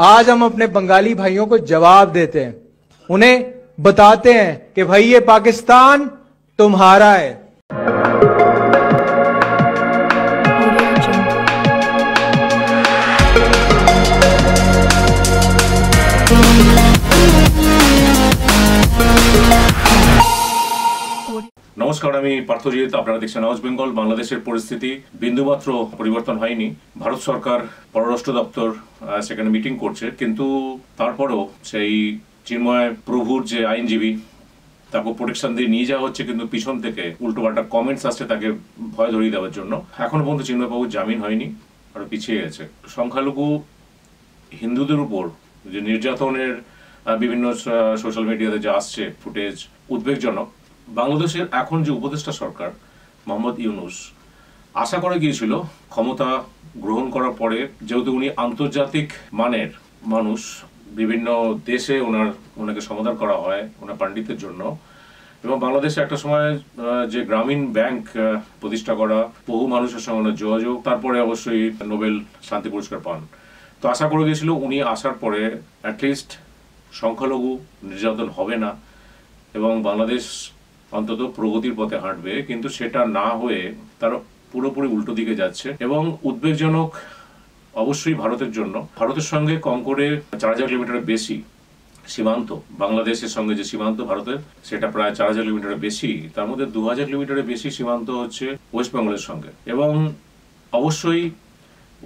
आज हम अपने बंगाली भाइयों को जवाब देते हैं, उन्हें बताते हैं कि भाई ये पाकिस्तान तुम्हारा है। নমস্কার, আমি পার্থজিৎ। আপনারা দেখছেন আওয়াজ বেঙ্গল। বাংলাদেশের পরিস্থিতি বিন্দুমাত্র পরিবর্তন হয়নি। ভারত সরকার পররাষ্ট্র দপ্তর সেখানে মিটিং করছে, কিন্তু তারপরেও সেই চিন্ময় প্রভুর যে আইনজীবী তাকে প্রোটেকশন দিয়ে নিয়ে যাওয়া হচ্ছে, কিন্তু পিছন থেকে উল্টোপাল্টা কমেন্টস আসছে তাকে ভয় ধরিয়ে দেওয়ার জন্য। এখনো পর্যন্ত চিন্ময় প্রভুর জামিন হয়নি, আরো পিছিয়ে গেছে। সংখ্যালঘু হিন্দুদের উপর যে নির্যাতনের বিভিন্ন সোশ্যাল মিডিয়াতে যা আসছে ফুটেজ উদ্বেগজনক। বাংলাদেশের এখন যে উপদেষ্টা সরকার মোহাম্মদ ইউনূস আশা করে গিয়েছিল ক্ষমতা গ্রহণ করার পরে, যেহেতু উনি আন্তর্জাতিক মানের মানুষ, বিভিন্ন দেশে ওনাকে সমাদর করা হয় ওনার পাণ্ডিত্যের জন্য, এবং বাংলাদেশে একটা সময় যে গ্রামীণ ব্যাংক প্রতিষ্ঠা করা, বহু মানুষের সঙ্গে ওনার যোগাযোগ, তারপরে অবশ্যই নোবেল শান্তি পুরস্কার পান। তো আশা করে গিয়েছিল উনি আসার পরে অ্যাটলিস্ট সংখ্যালঘু নির্যাতন হবে না এবং বাংলাদেশ অন্তত প্রগতির পথে হাঁটবে, কিন্তু সেটা না হয়ে তার পুরোপুরি উল্টো দিকে যাচ্ছে। এবং উদ্বেগজনক অবশ্যই ভারতের জন্য। ভারতের সঙ্গে কম করে 4000 কিলোমিটারের বেশি সীমান্ত, বাংলাদেশের সঙ্গে যে সীমান্ত ভারতের সেটা প্রায় 4000 কিলোমিটারের বেশি, তার মধ্যে 2000 কিলোমিটারের বেশি সীমান্ত হচ্ছে ওয়েস্ট বেঙ্গলের সঙ্গে। এবং অবশ্যই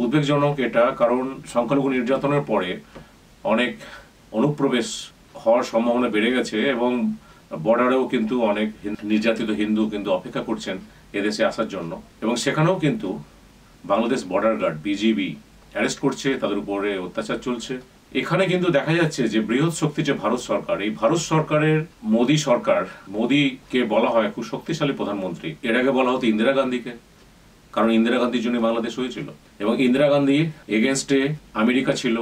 উদ্বেগজনক এটা, কারণ সংখ্যালঘু নির্যাতনের পরে অনেক অনুপ্রবেশ হওয়ার সম্ভাবনা বেড়ে গেছে এবং বর্ডারেও কিন্তু অনেক নির্যাতিত হিন্দু কিন্তু অপেক্ষা করছেন এদেশে আসার জন্য, এবং সেখানেও কিন্তু Bangladesh border guard BGB arrest করছে, তাদের উপরে অত্যাচার চলছে। এখানে কিন্তু দেখা যাচ্ছে যে বৃহৎ শক্তি যে ভারত সরকার, এই ভারত সরকারের মোদী সরকার, মোদীকে বলা হয় খুব শক্তিশালী প্রধানমন্ত্রী। এর আগে বলা হতো ইন্দিরা গান্ধীকে, কারণ ইন্দিরা গান্ধীর জন্য বাংলাদেশ হয়েছিল, এবং ইন্দিরা গান্ধী এগেনস্টে আমেরিকা ছিল,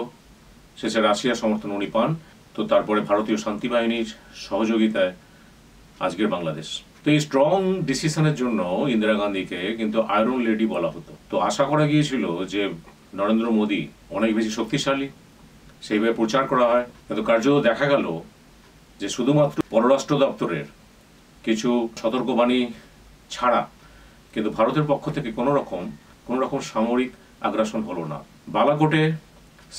শেষে রাশিয়ার সমর্থন উনি পান। তো তারপরে ভারতীয় শান্তি বাহিনীর সহযোগিতায় আজকের বাংলাদেশ। তো এই স্ট্রং ডিসিশনের জন্য ইন্দিরা গান্ধীকে কিন্তু আয়রন লেডি বলা হতো। তো আশা করা গিয়েছিল যে নরেন্দ্র মোদী অনেক বেশি শক্তিশালী, সেইভাবে প্রচার করা হয়, কিন্তু কার্যত দেখা গেল যে শুধুমাত্র পররাষ্ট্র দপ্তরের কিছু সতর্কবাণী ছাড়া কিন্তু ভারতের পক্ষ থেকে কোনো রকম সামরিক আগ্রাসন হলো না। বালাকোটে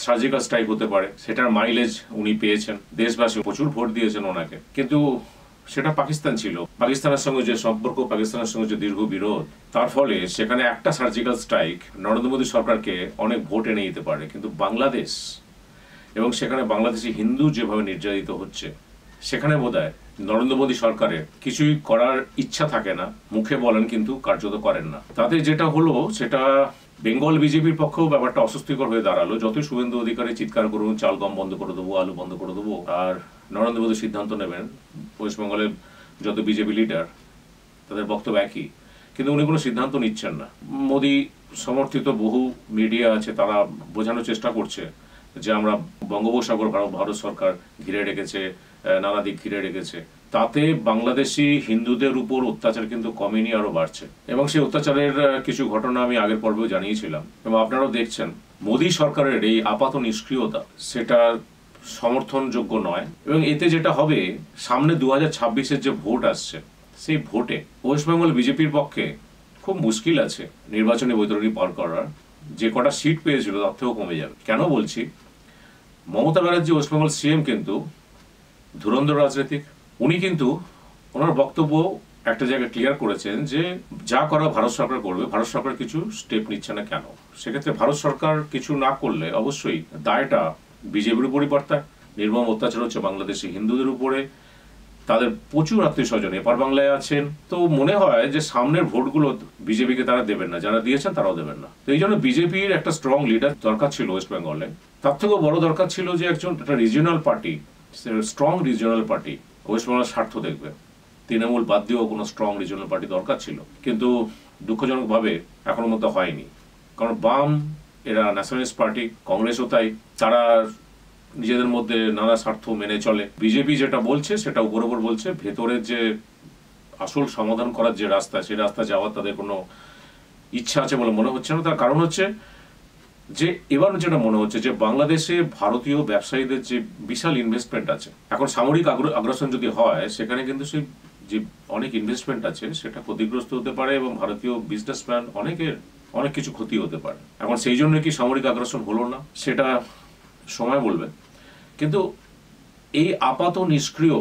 সার্জিক্যাল স্ট্রাইক হতে পারে, সেটার মাইলেজ উনি পেয়েছেন, দেশবাসী প্রচুর ভোট দিয়েছেন ওনাকে, কিন্তু সেটা পাকিস্তান ছিল। পাকিস্তানের সঙ্গে যে সম্পর্ক, পাকিস্তানের সঙ্গে যে দীর্ঘ বিরোধ, তার ফলে সেখানে একটা সার্জিক্যাল স্ট্রাইক নরেন্দ্র মোদী সরকারকে অনেক ভোট এনে দিতে পারে। কিন্তু বাংলাদেশ এবং সেখানে বাংলাদেশি হিন্দু যেভাবে নির্যাতিত হচ্ছে, সেখানে বোধহয় নরেন্দ্র মোদী সরকারের কিছুই করার ইচ্ছা থাকে না, মুখে বলেন কিন্তু কার্যত করেন না। তাতে যেটা হলো সেটা বেঙ্গল বিজেপির পক্ষেও ব্যাপারটা অস্বস্তিকর হয়ে দাঁড়ালো। যতই শুভেন্দু অধিকারী চিৎকার করুন চাল গম বন্ধ করে দেবো, আলু বন্ধ করে দেবো, আর নরেন্দ্র মোদী সিদ্ধান্ত নেবেন, পশ্চিমবঙ্গের যত বিজেপি লিডার তাদের বক্তব্য একই, কিন্তু উনি কোনো সিদ্ধান্ত নিচ্ছেন না। মোদী সমর্থিত বহু মিডিয়া আছে, তারা বোঝানোর চেষ্টা করছে যে আমরা বঙ্গোপসাগর ভারত সরকার ঘিরে রেখেছে, নানা দিক ঘিরে রেখেছে, তাতে বাংলাদেশি হিন্দুদের উপর অত্যাচার কিন্তু কমেনি, আরো বাড়ছে। এবং সেই অত্যাচারের কিছু ঘটনা আমি আগের পর্বেও জানিয়েছিলাম, এবং আপনারাও দেখছেন মোদী সরকারের এই আপাত নিষ্ক্রিয়তা সেটা সমর্থনযোগ্য নয়। এবং এতে যেটা হবে, সামনে 2026-এর যে ভোট আসছে, সেই ভোটে ওয়েস্ট বেঙ্গল বিজেপির পক্ষে খুব মুশকিল আছে নির্বাচনী বৈতরণী পার করার। যে কটা সিট পেয়েছিল তার থেকেও কমে যাবে। কেন বলছি? মমতা ব্যানার্জি ওয়েস্ট বেঙ্গল সিএম কিন্তু ধুরন্ধর রাজনীতিক। উনি কিন্তু ওনার বক্তব্য একটা জায়গায় ক্লিয়ার করেছেন যে যা করা ভারত সরকার করবে, ভারত সরকার কিছু স্টেপ নিচ্ছে না কেন। সেক্ষেত্রে ভারত সরকার কিছু না করলে অবশ্যই দায়টা বিজেপির উপরই বর্তায়। নির্মম অত্যাচার হচ্ছে বাংলাদেশি হিন্দুদের উপরে, তাদের প্রচুর আত্মীয় স্বজন এপার বাংলায় আছেন। তো মনে হয় যে সামনের ভোটগুলো বিজেপিকে তারা দেবেন না, যারা দিয়েছেন তারাও দেবেন না। তো এই জন্য বিজেপির একটা স্ট্রং লিডার দরকার ছিল ওয়েস্ট বেঙ্গলে। তার থেকেও বড় দরকার ছিল যে একটা regional party, strong regional party West বেঙ্গলের স্বার্থ দেখবে। তৃণমূল বাদ দিয়েও কোনো স্ট্রং রিজিওনাল পার্টি দরকার ছিল, কিন্তু দুঃখজনকভাবে এখনো মতো হয়নি। কারণ বাম এরা ন্যাশনালিস্ট পার্টি, কংগ্রেসও তাই, তারা নিজেদের মধ্যে নানা স্বার্থ মেনে চলে। বিজেপি যেটা বলছে সেটা উপর উপর বলছে, ভেতরের যে আসল সমাধান করার যে রাস্তা, সেই রাস্তা যাওয়ার তাদের কোনো ইচ্ছা আছে বলে মনে হচ্ছে না। তার কারণ হচ্ছে যে এবার যেটা মনে হচ্ছে যে বাংলাদেশে ভারতীয় ব্যবসায়ীদের যে বিশাল ইনভেস্টমেন্ট আছে, এখন সামরিক আগ্রাসন যদি হয় সেখানে কিন্তু সেই যে অনেক ইনভেস্টমেন্ট আছে সেটা ক্ষতিগ্রস্ত হতে পারে এবং ভারতীয় বিজনেসম্যান অনেক কিছু ক্ষতি হতে পারে। এখন সেই জন্য কি সামরিক আগ্রাসন হলো না সেটা সময় বলবে। কিন্তু এই আপাত নিষ্ক্রিয়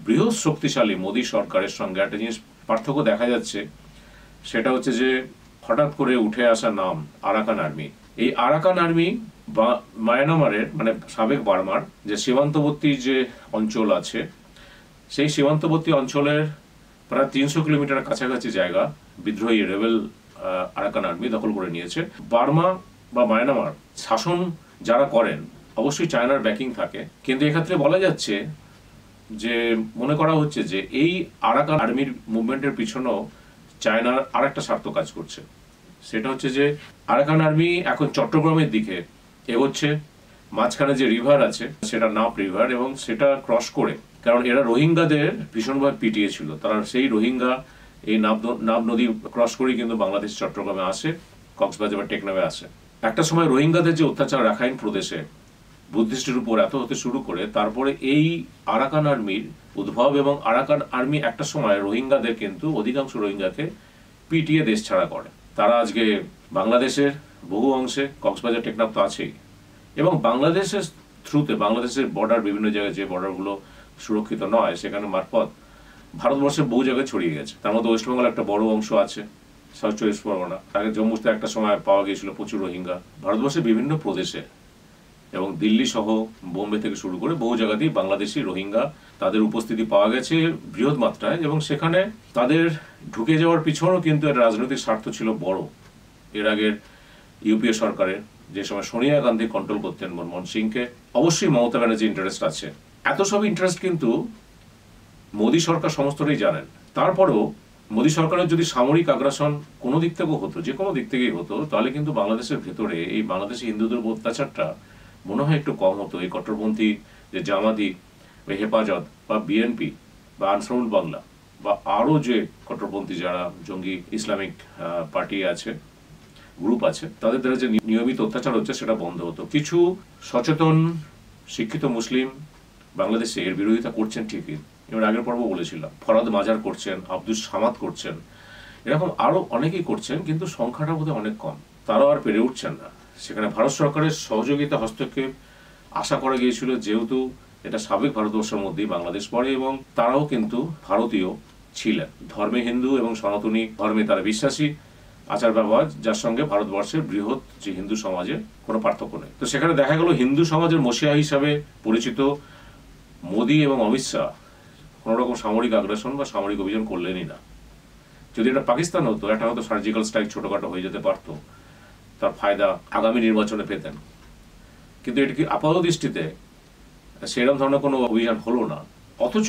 বৃহৎ শক্তিশালী মোদী সরকারের সঙ্গে একটা জিনিস পার্থক্য দেখা যাচ্ছে, সেটা হচ্ছে যে হঠাৎ করে উঠে আসা নাম আরাকান আর্মি। এই আরাকান আর্মি বা মায়ানমারের মানে সাবেক বার্মার যে সীমান্তবর্তী যে অঞ্চল আছে, সেই সীমান্তবর্তী অঞ্চলের প্রায় 300 কিলোমিটার কাছাকাছি জায়গা বিদ্রোহী রেবেল আরাকান আর্মি দখল করে নিয়েছে। বার্মা বা মায়ানমার শাসন যারা করেন অবশ্যই চায়নার ব্যাকিং থাকে, কিন্তু এক্ষেত্রে বলা যাচ্ছে যে মনে করা হচ্ছে যে এই আরাকান আর্মির মুভমেন্টের পিছনেও চায়নার আরেকটা স্বার্থ কাজ করছে। সেটা হচ্ছে যে আরাকান আর্মি এখন চট্টগ্রামের দিকে এগোচ্ছে, মাঝখানে যে রিভার আছে সেটা নাপ রিভার, এবং সেটা ক্রস করে, কারণ এরা রোহিঙ্গাদের ভীষণভাবে পিটিয়েছিল, তারা সেই রোহিঙ্গা এই নাব নদী ক্রস করেই কিন্তু বাংলাদেশ চট্টগ্রামে আসে, কক্সবাজার বা টেকনাফে আসে। একটা সময় রোহিঙ্গাদের যে অত্যাচার রাখাইন প্রদেশে বুদ্ধিস্টের উপর এত হতে শুরু করে, তারপরে এই আরাকান আর্মির উদ্ভব, এবং আরাকান আর্মি একটা সময় রোহিঙ্গাদের কিন্তু অধিকাংশ রোহিঙ্গাকে পিটিয়ে দেশ ছাড়া করে। তারা আজকে বাংলাদেশের বহু অংশে, কক্সবাজার টেকনাফ তো আছেই, এবং বাংলাদেশের থ্রুতে বাংলাদেশের বর্ডার, বিভিন্ন জায়গায় যে বর্ডারগুলো সুরক্ষিত নয় সেখানে মারফত ভারতবর্ষের বহু জায়গায় ছড়িয়ে গেছে। তার মধ্যে ওয়েস্টবেঙ্গল একটা বড় অংশ আছে, সাউথ চব্বিশ পরগনা, আগে জম্মুতে একটা সময় পাওয়া গিয়েছিল প্রচুর রোহিঙ্গা। ভারতবর্ষের বিভিন্ন প্রদেশে এবং দিল্লি সহ বোম্বে থেকে শুরু করে বহু জায়গাতেই বাংলাদেশি রোহিঙ্গা তাদের উপস্থিতি পাওয়া গেছে বৃহৎ মাত্রায়, এবং সেখানে তাদের ঢুকে যাওয়ার পিছনেও কিন্তু একটা রাজনৈতিক স্বার্থ ছিল বড়। এর আগের ইউপিএ সরকারের যে সময় সোনিয়া গান্ধী কন্ট্রোল করতেন মনমোহন সিংকে, অবশ্যই মমতা ব্যানার্জি ইন্টারেস্ট আছে। এত সব ইন্টারেস্ট কিন্তু মোদী সরকার সমস্তটাই জানেন। তারপরেও মোদী সরকারের যদি সামরিক আগ্রাসন কোনো দিক থেকেও হতো, যে কোনো দিক থেকেই হতো, তাহলে কিন্তু বাংলাদেশের ভেতরে এই বাংলাদেশি হিন্দুদের উপর অত্যাচারটা মনে হয় একটু কম হতো। এই কট্টরপন্থী যে জামাতি বা হেফাজত বা বিএনপি বা আনসারুল বাংলা বা আরও যে কট্টরপন্থী যারা জঙ্গি ইসলামিক পার্টি আছে, গ্রুপ আছে, তাদের দ্বারা যে নিয়মিত অত্যাচার হচ্ছে সেটা বন্ধ হতো। কিছু সচেতন শিক্ষিত মুসলিম বাংলাদেশে এর বিরোধিতা করছেন ঠিকই, এবার আগের পর্ব বলেছিলাম, ফরাদ মাজার করছেন, আব্দুস সামাদ করছেন, এরকম আরো অনেকেই করছেন, কিন্তু সংখ্যাটা বোধহয় অনেক কম। তারাও আর পেরে উঠছেন না। সেখানে ভারত সরকারের সহযোগিতা, হস্তক্ষেপ আশা করা গিয়েছিল, যেহেতু এটা সাবেক ভারতবর্ষের মধ্যেই বাংলাদেশ পড়ে, এবং তারাও কিন্তু ভারতীয় ছিলেন, ধর্মে হিন্দু এবং সনাতনী ধর্মে তারা বিশ্বাসী, আচার ব্যবহার যার সঙ্গে ভারতবর্ষের বৃহৎ যে হিন্দু সমাজের কোনো পার্থক্য নেই। তো সেখানে দেখা গেল হিন্দু সমাজের মসিহা হিসাবে পরিচিত মোদী এবং অমিত শাহ কোনো রকম সামরিক আগ্রাসন বা সামরিক অভিযান করলেনই না। যদি এটা পাকিস্তান হতো, এটা হয়তো সার্জিক্যাল স্ট্রাইক ছোটখাটো হয়ে যেতে পারতো, তার ফায়দা আগামী নির্বাচনে পেতেন। কিন্তু এটা কি আপাত দৃষ্টিতে সেরকম ধরনের কোনো অভিযান হলো না। অথচ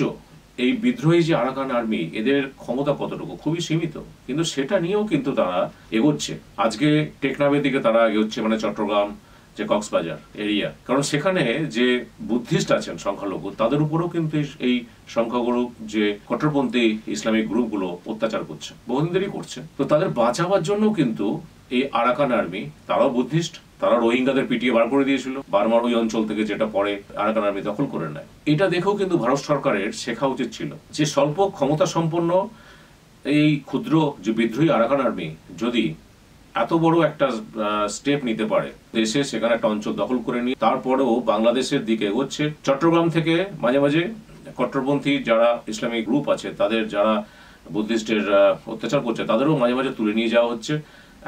এই বিদ্রোহী যে আরাকান আর্মি, এদের ক্ষমতা কতটুকু, খুবই সীমিত, কিন্তু সেটা নিয়েও কিন্তু তারা এগোচ্ছে। আজকে টেকনাফের দিকে তারা এগোচ্ছে, মানে চট্টগ্রাম যে কক্সবাজার এরিয়া, কারণ সেখানে যে বুদ্ধিস্ট আছেন সংখ্যালঘু, তাদের উপরেও কিন্তু এই সংখ্যাগুরু যে কট্টরপন্থী ইসলামিক গ্রুপগুলো অত্যাচার করছে, বহুদিন ধরেই করছে। তো তাদের বাঁচাবার জন্য কিন্তু এই আরাকান আর্মি, তারাও বুদ্ধিস্ট, তারা রোহিঙ্গাদের পিটিয়ে বার করে দিয়েছিল বার্মার ওই অঞ্চল থেকে, যেটা পরে আরাকান আর্মি দখল করে নেয়। এটা দেখেও কিন্তু ভারত সরকারের শেখা উচিত ছিল যে স্বল্প ক্ষমতা সম্পন্ন এই ক্ষুদ্র যে বিদ্রোহী আরাকান আর্মি যদি এত বড় একটা স্টেপ নিতে পারে, দেশে সেখানে একটা অঞ্চল দখল করে নিয়ে তারপরেও বাংলাদেশের দিকে এগোচ্ছে। চট্টগ্রাম থেকে মাঝে মাঝে কট্টরপন্থী যারা ইসলামিক গ্রুপ আছে, তাদের যারা বুদ্ধিস্টের অত্যাচার করছে, তাদেরও মাঝে মাঝে তুলে নিয়ে যাওয়া হচ্ছে।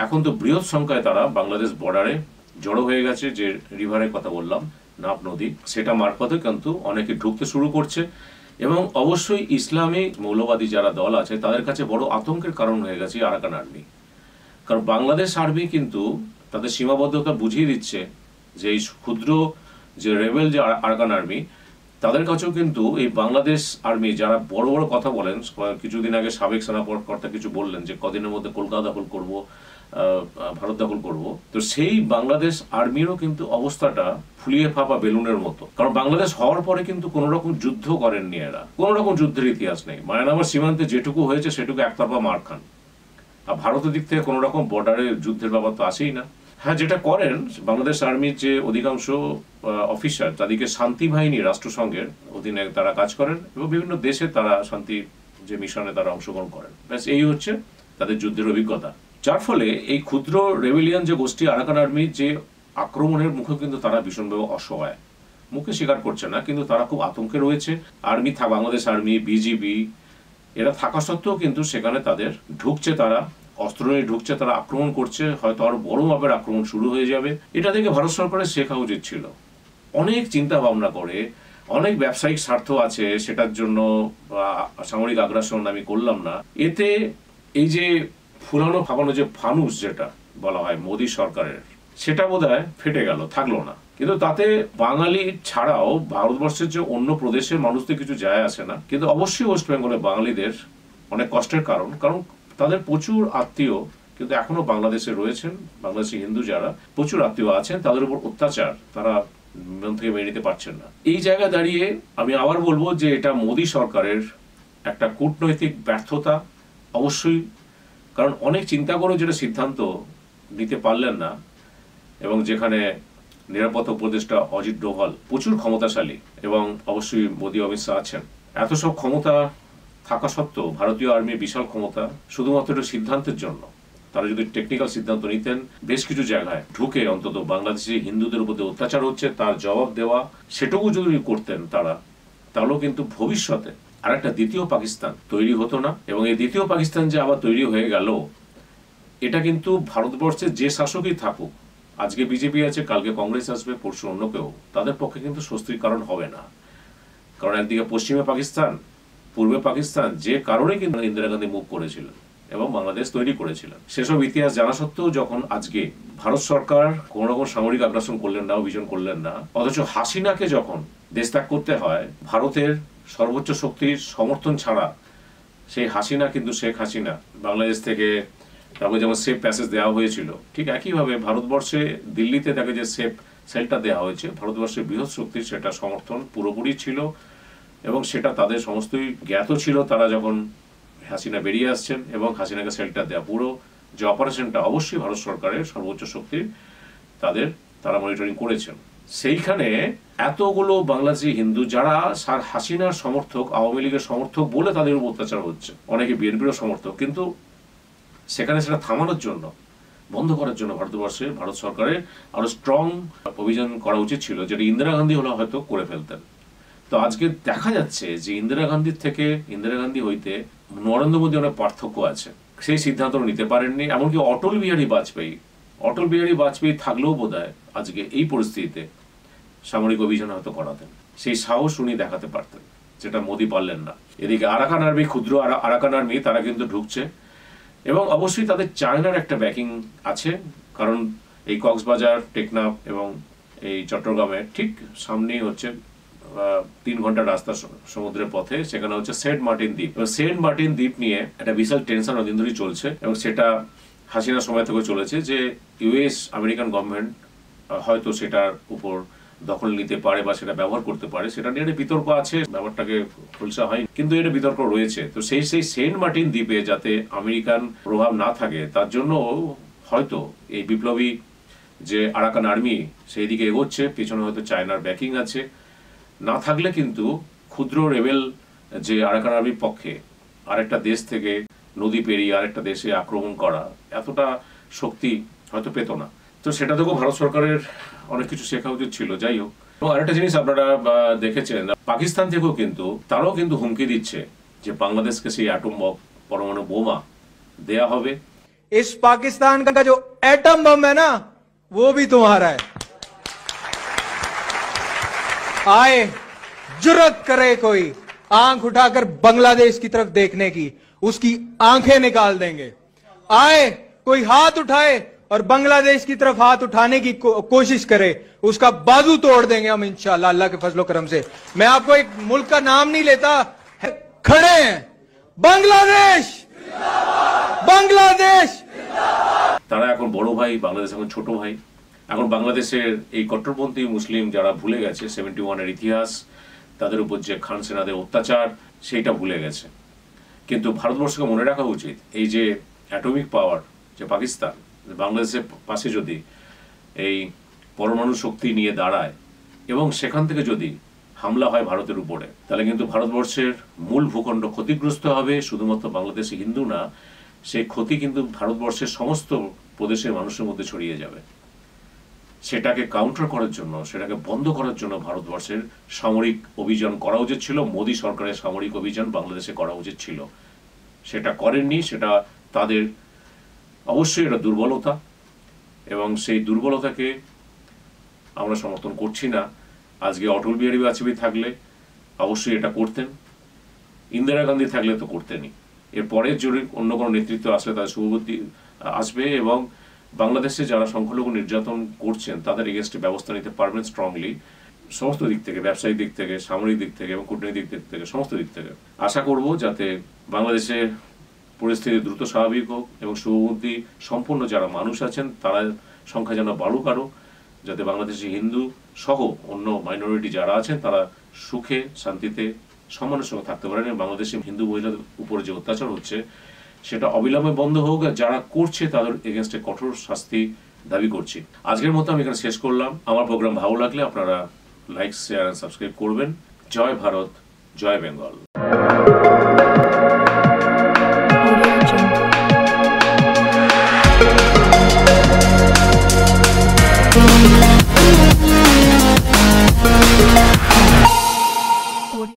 এখন তো বৃহৎ সংখ্যায় তারা বাংলাদেশ বর্ডারে জড়ো হয়ে গেছে, যে রিভারের কথা বললাম, নাপ নদী, সেটা মারফতে কিন্তু অনেকে ঢুকতে শুরু করছে। এবং অবশ্যই ইসলামিক মৌলবাদী যারা দল আছে, তাদের কাছে বড় আতঙ্কের কারণ হয়ে গেছে আরাকান আর্মি। কারণ বাংলাদেশ আর্মি কিন্তু তাদের সীমাবদ্ধতা বুঝিয়ে দিচ্ছে যে এই ক্ষুদ্র যে রেবেল যে আরাকান আর্মি, তাদের কাছেও কিন্তু এই বাংলাদেশ আর্মি যারা বড় বড় কথা বলেন, কিছুদিন আগে সাবেক সেনাকর্তা কিছু বললেন যে কদিনের মধ্যে কলকাতা দখল করব, ভারত দখল করব, তো সেই বাংলাদেশ আর্মিরও কিন্তু অবস্থাটা ফুলিয়ে ফাঁপা বেলুনের মতো। কারণ বাংলাদেশ হওয়ার পরে কিন্তু কোনো রকম যুদ্ধ করেননি এরা, কোনো রকম যুদ্ধের ইতিহাস নেই। মায়ানমার সীমান্তে যেটুকু হয়েছে সেটুকু একতরফা মার খান। আর ভারতের দিক থেকে কোনো রকম বর্ডারে যুদ্ধের ব্যাপার তো আসেই না। হ্যাঁ, যেটা করেন বাংলাদেশ আর্মির যে অধিকাংশ অফিসার তাদেরকে শান্তি বাহিনী রাষ্ট্রসংঘের অধীনে তারা কাজ করেন এবং বিভিন্ন দেশে তারা শান্তি যে মিশনে তারা অংশগ্রহণ করেন। ব্যাস এই হচ্ছে তাদের যুদ্ধের অভিজ্ঞতা, যার ফলে এই ক্ষুদ্র রেবেলিয়ান যে গোষ্ঠী আরাকান আর্মির যে আক্রমণের মুখে কিন্তু তারা ভীষণভাবে অসহায়, মুখে স্বীকার করছে না, কিন্তু তারা খুব আতঙ্কে রয়েছে। আর্মি বাংলাদেশ আর্মি, বিজিবি এরা থাকা সত্ত্বেও কিন্তু সেখানে তাদের ঢুকছে, তারা অস্ত্র নিয়ে ঢুকছে, তারা আক্রমণ করছে, হয়তো আরো বড় মাপের আক্রমণ শুরু হয়ে যাবে। এটা থেকে ভারত সরকারের শেখা উচিত ছিল। অনেক চিন্তা ভাবনা করে, অনেক ব্যবসায়িক স্বার্থ আছে সেটার জন্য সামরিক আগ্রাসন আমি করলাম না। এতে এই যে ফুলানো ফাপানো যে ফানুস যেটা বলা হয় মোদী সরকারের, সেটা বোধহয় ফেটে গেল, থাকলো না। কিন্তু তাতে বাঙালি ছাড়াও ভারতবর্ষের যে অন্য প্রদেশের মানুষদের কিছু যায় আসে না, কিন্তু অবশ্যই ওয়েস্ট বেঙ্গলের বাঙালিদের অনেক কষ্টের কারণ তাদের প্রচুর আত্মীয় কিন্তু এখনো বাংলাদেশে রয়েছেন। বাংলাদেশি হিন্দু যারা প্রচুর আত্মীয় আছেন, তাদের উপর অত্যাচার তারা মন থেকে মেনে নিতে পারছেন না। এই জায়গায় দাঁড়িয়ে আমি আবার বলবো যে এটা মোদী সরকারের একটা কূটনৈতিক ব্যর্থতা অবশ্যই, কারণ অনেক চিন্তা করেও যেটা সিদ্ধান্ত নিতে পারলেন না। এবং যেখানে নিরাপত্তা উপদেষ্টা অজিত ডোভাল প্রচুর ক্ষমতাশালী এবং অবশ্যই মোদী অমিত শাহ আছেন, এত সব ক্ষমতা থাকা সত্ত্বেও ভারতীয় আর্মির বিশাল ক্ষমতা, শুধুমাত্র একটা সিদ্ধান্তের জন্য তারা যদি টেকনিক্যাল সিদ্ধান্ত নিতেন, বেশ কিছু জায়গায় ঢুকে অন্তত বাংলাদেশি হিন্দুদের উপর অত্যাচার হচ্ছে তার জবাব দেওয়া, সেটুকু যদি করতেন তারা, তাহলেও কিন্তু ভবিষ্যতে আর একটা দ্বিতীয় পাকিস্তান তৈরি হতো না। এবং এই দ্বিতীয় পাকিস্তান যে আবার তৈরি হয়ে গেল, এটা কিন্তু ভারতবর্ষের যে শাসকই থাকুক, আজকে বিজেপি আছে, কালকে কংগ্রেস আসবে, পরশু অন্য কেউ, তাদের পক্ষে কিন্তু স্বস্তির কারণ হবে না। কারণ একদিকে পশ্চিমে পাকিস্তান, পূর্বে পাকিস্তান, যে কারণে কিন্তু ইন্দিরা গান্ধী মুভ করেছিলেন এবং বাংলাদেশ তৈরি করেছিলেন, সেসব ইতিহাস জানা সত্ত্বেও যখন আজকে ভারত সরকার কোন রকম সামরিক আগ্রাসন করলেন না, অভিযান করলেন না, অথচ হাসিনাকে যখন দেশ ত্যাগ করতে হয় ভারতের সর্বোচ্চ শক্তির সমর্থন ছাড়া, সেই হাসিনা কিন্তু শেখ হাসিনা বাংলাদেশ থেকে তাকে যেমন সেফ প্যাসেজ দেওয়া হয়েছিল, ঠিক একইভাবে ভারতবর্ষে দিল্লিতে তাকে যে সেফ সেলটা দেওয়া হয়েছে, ভারতবর্ষের বৃহৎ শক্তির সেটা সমর্থন পুরোপুরি ছিল এবং সেটা তাদের সমস্তই জ্ঞাত ছিল তারা যখন হাসিনা বেরিয়ে আসছেন এবং হাসিনাকে সেলটা দেওয়া পুরো যে অপারেশনটা অবশ্যই ভারত সরকারের সর্বোচ্চ শক্তির তারা মনিটরিং করেছেন। সেইখানে এতগুলো বাংলাদেশি হিন্দু যারা হাসিনার সমর্থক, আওয়ামী লীগের সমর্থক বলে তাদের উপর অত্যাচার হচ্ছে, অনেকে বিএনপির সমর্থক, কিন্তু সেখানে সেটা থামানোর জন্য, বন্ধ করার জন্য ভারত সরকারের আরো স্ট্রং অভিযান করা উচিত ছিল, যেটা ইন্দিরা গান্ধী হলে হয়তো করে ফেলতেন। তো আজকে দেখা যাচ্ছে যে ইন্দিরা গান্ধী হইতে নরেন্দ্র মোদী অনেক পার্থক্য আছে, সেই সিদ্ধান্ত নিতে পারেননি। এমনকি অটল বিহারী বাজপেয়ী থাকলেও বোধহয় আজকে এই পরিস্থিতিতে সামরিক অভিযান হয়তো করাতেন, সেই সাহস উনি দেখাতে পারতেন, যেটা মোদী পারলেন না। এদিকে আরাকান আর্মি, ক্ষুদ্র আরাকান আর্মি, তারা কিন্তু ঢুকছে এবং অবশ্যই তাদের চায়নার একটা ব্যাকিং আছে, কারণ এই কক্সবাজার, টেকনাফ এবং এই চট্টগ্রামের ঠিক সামনেই হচ্ছে 3 ঘন্টার রাস্তা সমুদ্রের পথে, সেখানে হচ্ছে সেন্ট মার্টিন দ্বীপ নিয়ে একটা বিশাল টেনশন অনেকদিন ধরেই চলছে এবং সেটা হাসিনার সময় থেকে চলেছে যে আমেরিকান গভর্নমেন্ট হয়তো সেটার উপর দখল নিতে পারে বা সেটা ব্যবহার করতে পারে, সেটা নিয়ে একটা বিতর্ক আছে, ব্যাপারটাকে খোলসা হয়নি, কিন্তু এটা বিতর্ক রয়েছে। তো সেই সেন্ট মার্টিন দ্বীপে যাতে আমেরিকান প্রভাব না থাকে তার জন্য হয়তো এই বিপ্লবী যে আরাকান আর্মি সেই দিকে এগোচ্ছে, পিছনে হয়তো চায়নার ব্যাকিং আছে। না থাকলে কিন্তু ক্ষুদ্র রেবেল যে আরাকান আর্মির পক্ষে আরেকটা দেশ থেকে নদী পেরিয়ে আরেকটা দেশে আক্রমণ করা এতটা শক্তি হয়তো পেত না। তো সেটা থেকেও ভারত সরকারের অনেক কিছু শেখা উচিত ছিল। যাই হোক, এবং আরেকটা জিনিস আপনারা দেখেছেন, পাকিস্তান থেকেও কিন্তু তারাও কিন্তু হুমকি দিচ্ছে যে বাংলাদেশকে সেই অ্যাটম পরমাণু বোমা দেয়া হবে। इस पाकिस्तान का जो एटम बम है ना, वो भी तुम्हारा है। आए जुर्रत करे कोई आंख उठाकर बांग्लादेश की तरफ देखने की, उसकी आंखें निकाल देंगे। आए कोई हाथ उठाए और बांग्लादेश की तरफ हाथ उठाने की कोशिश करे, उसका बाजू तोड़ देंगे हम इंशाल्लाह, अल्लाह के फजलो करम से। मैं आपको एक मुल्क का नाम नहीं लेता, खड़े हैं बांग्लादेश, বাংলাদেশ। তারা এখন বড় ভাই, বাংলাদেশ এখন ছোট ভাই। এখন বাংলাদেশের এই কট্টরপন্থী মুসলিম যারা ভুলে গেছে 71-এর ইতিহাস, তাদের উপর যে খান সেনাদের অত্যাচার, সেইটা ভুলে গেছে। কিন্তু ভারতবর্ষকে মনে রাখা উচিত, এই যে অ্যাটমিক পাওয়ার যে পাকিস্তান, বাংলাদেশের পাশে যদি এই পরমাণু শক্তি নিয়ে দাঁড়ায় এবং সেখান থেকে যদি হামলা হয় ভারতের উপরে, তাহলে কিন্তু ভারতবর্ষের মূল ভূখণ্ড ক্ষতিগ্রস্ত হবে। শুধুমাত্র বাংলাদেশে হিন্দু না, সেই ক্ষতি কিন্তু ভারতবর্ষের সমস্ত প্রদেশের মানুষের মধ্যে ছড়িয়ে যাবে। সেটাকে কাউন্টার করার জন্য, সেটাকে বন্ধ করার জন্য ভারতবর্ষের সামরিক অভিযান করা উচিত ছিল। মোদী সরকারের সামরিক অভিযান বাংলাদেশে করা উচিত ছিল, সেটা করেননি। সেটা তাদের অবশ্যই এটা দুর্বলতা, এবং সেই দুর্বলতাকে আমরা সমর্থন করছি না। আজকে অটল বিহারী বাজপেয়ী থাকলে অবশ্যই এটা করতেন, ইন্দিরা গান্ধী থাকলে তো করতেনই। এরপরে যদি অন্য কোনো নেতৃত্ব আসলে তাদের শুভবুদ্ধি আসবে এবং বাংলাদেশে যারা সংখ্যালঘু নির্যাতন করছেন তাদের এগেনস্টে ব্যবস্থা নিতে পারবেন স্ট্রংলি, সমস্ত দিক থেকে, ব্যবসায়িক দিক থেকে, সামরিক দিক থেকে এবং কূটনৈতিক দিক থেকে, সমস্ত দিক থেকে। আশা করব যাতে বাংলাদেশের পরিস্থিতি দ্রুত স্বাভাবিক হোক এবং শুভবুদ্ধি সম্পূর্ণ যারা মানুষ আছেন তারা সংখ্যা যেন বাড়ুক আরও, যাতে বাংলাদেশি হিন্দু সহ অন্য মাইনরিটি যারা আছেন তারা সুখে শান্তিতে সম্মানের সঙ্গে থাকতে পারেন। বাংলাদেশে হিন্দু মহিলাদের উপরে যে অত্যাচার হচ্ছে সেটা অবিলম্বে বন্ধ হোক, আর যারা করছে তাদের এগেনস্টে কঠোর শাস্তি দাবি করছি। আজকের মতো আমি এখানে শেষ করলাম। আমার প্রোগ্রাম ভালো লাগলে আপনারা লাইক, শেয়ার এন্ড সাবস্ক্রাইব করবেন। জয় ভারত, জয় বেঙ্গল। Audio Jungle.